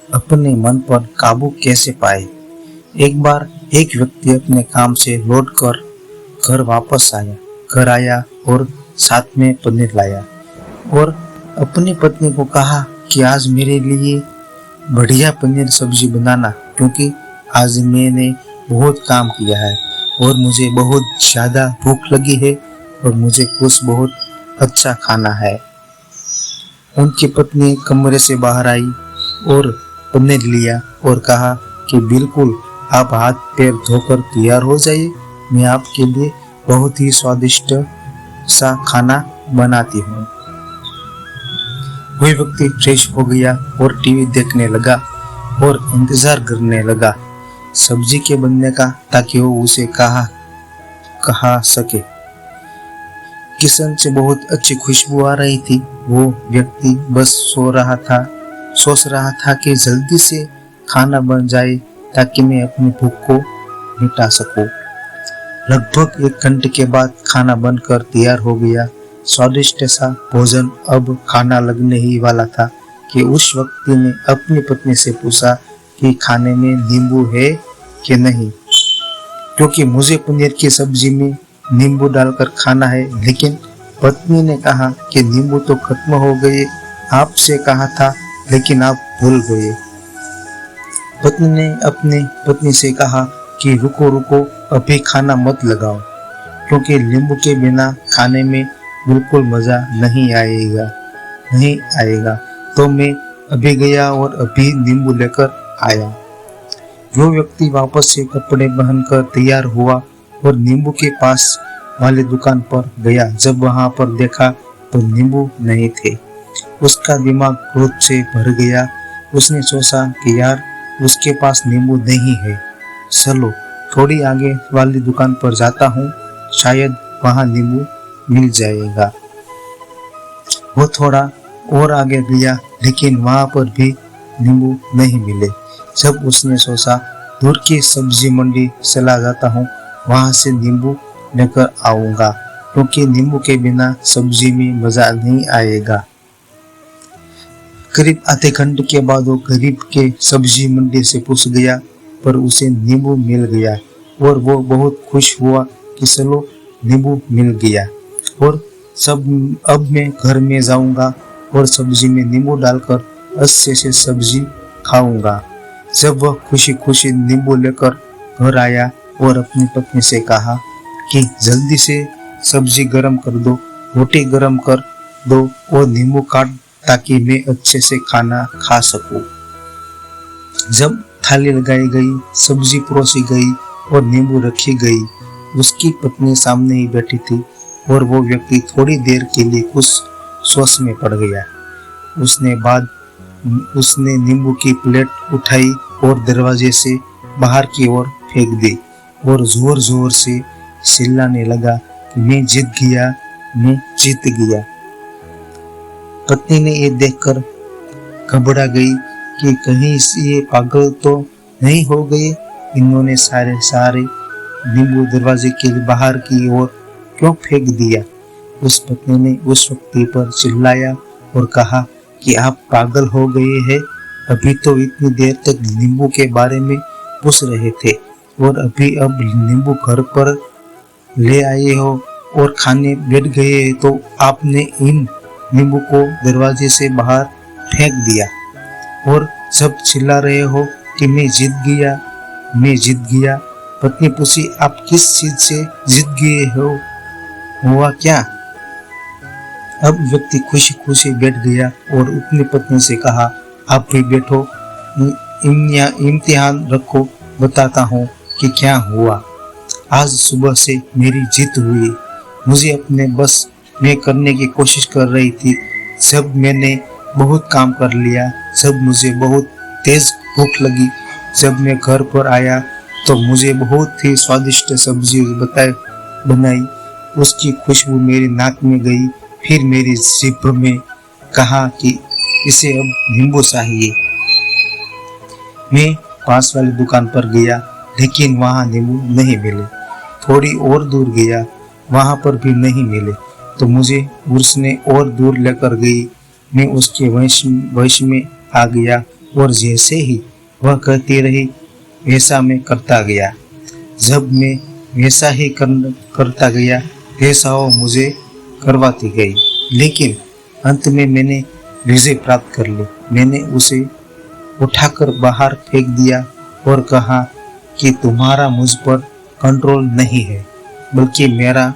अपने मन पर काबू कैसे पाए। एक बार एक व्यक्ति अपने काम से लौटकर घर आया और साथ में पनीर लाया और अपनी पत्नी को कहा कि आज मेरे लिए बढ़िया पनीर सब्जी बनाना, क्योंकि आज मैंने बहुत काम किया है और मुझे बहुत ज़्यादा भूख लगी है और मुझे कुछ बहुत अच्छा खाना है। उनकी पत्नी कमरे से बाहर आई और पनीर लिया और कहा कि बिल्कुल, आप हाथ पैर धोकर तैयार हो जाइए, मैं आपके लिए बहुत ही स्वादिष्ट सा खाना बनाती हूँ। वही व्यक्ति फ्रेश हो गया और टीवी देखने लगा और इंतजार करने लगा सब्जी के बनने का, ताकि वो उसे कहा सके। किचन से बहुत अच्छी खुशबू आ रही थी। वो व्यक्ति बस सोच रहा था कि जल्दी से खाना बन जाए ताकि मैं अपनी भूख को मिटा सकूं। लगभग 1 घंटे के बाद खाना बनकर तैयार हो गया। स्वादिष्ट सा भोजन अब खाना लगने ही वाला था कि उस व्यक्ति ने अपनी पत्नी से पूछा कि खाने में नींबू है कि नहीं, क्योंकि मुझे पनीर की सब्जी में नींबू डालकर खाना है। लेकिन पत्नी ने कहा कि नींबू तो खत्म हो गए, आपसे कहा था, लेकिन आप भूल गए। पत्नी ने अपनी पत्नी से कहा कि रुको, अभी खाना मत लगाओ, क्योंकि नींबू के बिना खाने में बिल्कुल मजा नहीं आएगा। तो मैं अभी गया और अभी नींबू लेकर आया। वो व्यक्ति वापस से कपड़े पहनकर तैयार हुआ और नींबू के पास वाली दुकान पर गया। जब वहां पर देखा तो नींबू नहीं थे। उसका दिमाग क्रोध से भर गया। उसने सोचा कि यार, उसके पास नींबू नहीं है, चलो थोड़ी आगे वाली दुकान पर जाता हूँ, शायद वहां नींबू मिल जाएगा। वो थोड़ा और आगे गया, लेकिन वहां पर भी नींबू नहीं मिले। जब उसने सोचा दूर की सब्जी मंडी चला जाता हूँ, वहां से नींबू लेकर आऊंगा, क्योंकि नींबू के बिना सब्जी में मजा नहीं आएगा। करीब आधे घंटे के बाद वो करीब के सब्जी मंडी से पूछ गया, पर उसे नींबू मिल गया और वो बहुत खुश हुआ कि चलो नींबू मिल गया और अब मैं घर में जाऊंगा और सब्जी में नींबू डालकर अच्छे से सब्जी खाऊंगा। जब वह खुशी खुशी नींबू लेकर घर आया और अपनी पत्नी से कहा कि जल्दी से सब्जी गरम कर दो, रोटी गरम कर दो और नींबू काट, ताकि मैं अच्छे से खाना खा सकूं। जब थाली लगाई गई, सब्जी परोसी गई और नींबू रखी गई, उसकी पत्नी सामने ही बैठी थी और वो व्यक्ति थोड़ी देर के लिए कुछ सोच में पड़ गया। उसने नींबू की प्लेट उठाई और दरवाजे से बाहर की ओर फेंक दी और जोर जोर से चिल्लाने लगा कि मैं जीत गया। पत्नी ने ये देखकर घबरा गई कि कहीं ये पागल तो नहीं हो गए, इन्होंने सारे नींबू दरवाजे के बाहर की ओर क्यों फेंक दिया। उस पत्नी ने उस व्यक्ति पर चिल्लाया और कहा कि आप पागल हो गए हैं, अभी तो इतनी देर तक नींबू के बारे में पूछ रहे थे और अब नींबू घर पर ले आए हो और खाने बैठ गए, तो आपने इन नींबू को दरवाजे से बाहर फेंक दिया और सब चिल्ला रहे हो कि मैं जीत गया। पत्नी पूछी, आप किस चीज से जीत गए हो, हुआ क्या? अब व्यक्ति खुशी खुशी बैठ गया और अपनी पत्नी से कहा, आप भी बैठो, इम्तिहान रखो, बताता हूँ कि क्या हुआ। आज सुबह से मेरी जीत हुई। मुझे अपने बस में करने की कोशिश कर रही थी। जब मैंने बहुत काम कर लिया, जब मुझे बहुत तेज भूख लगी, जब मैं घर पर आया तो मुझे बहुत ही स्वादिष्ट सब्जी बनाई। उसकी खुशबू मेरी नाक में गई, फिर मेरी जीभ में कहा कि इसे अब नींबू चाहिए। मैं पास वाली दुकान पर गया, लेकिन वहां नींबू नहीं मिले। थोड़ी और दूर गया, वहां पर भी नहीं मिले, तो मुझे उसने और दूर लेकर गई। मैं उसके वश में आ गया और जैसे ही वह कहती रही वैसा मैं करता गया। जब मैं वैसा ही करता गया वैसा वो मुझे करवाती गई, लेकिन अंत में मैंने विजय प्राप्त कर ली। मैंने उसे उठाकर बाहर फेंक दिया और कहा कि तुम्हारा मुझ पर कंट्रोल नहीं है, बल्कि मेरा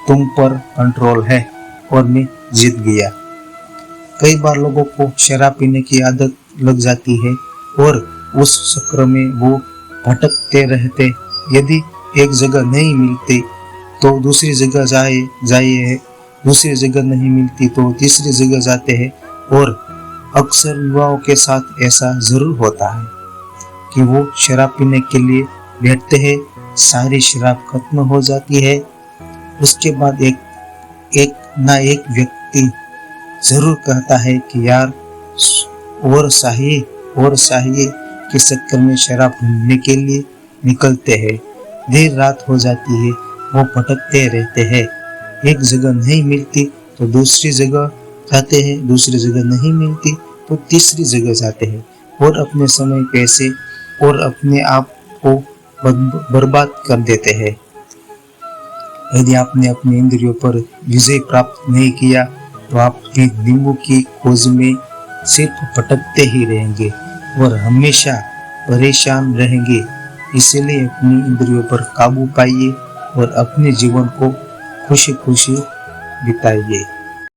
तुम पर कंट्रोल है और मैं जीत गया। कई बार लोगों को शराब पीने की आदत लग जाती है और उस चक्र में वो भटकते रहते। यदि एक जगह नहीं मिलती तो दूसरी जगह जाइए, दूसरी जगह नहीं मिलती तो तीसरी जगह जाते हैं। और अक्सर युवाओं के साथ ऐसा जरूर होता है कि वो शराब पीने के लिए बैठते हैं, सारी शराब खत्म हो जाती है। उसके बाद एक व्यक्ति जरूर कहता है कि यार और चाहिए के चक्कर में शराब ढूंढने के लिए निकलते हैं। देर रात हो जाती है, वो भटकते रहते हैं। एक जगह नहीं मिलती तो दूसरी जगह जाते हैं, दूसरी जगह नहीं मिलती तो तीसरी जगह जाते हैं और अपने समय, पैसे और अपने आप को बर्बाद कर देते हैं। यदि आपने अपने इंद्रियों पर विजय प्राप्त नहीं किया तो आप भी नींबू की खोज में सिर्फ भटकते ही रहेंगे और हमेशा परेशान रहेंगे। इसलिए अपनी इंद्रियों पर काबू पाइए और अपने जीवन को खुशी खुशी बिताइए।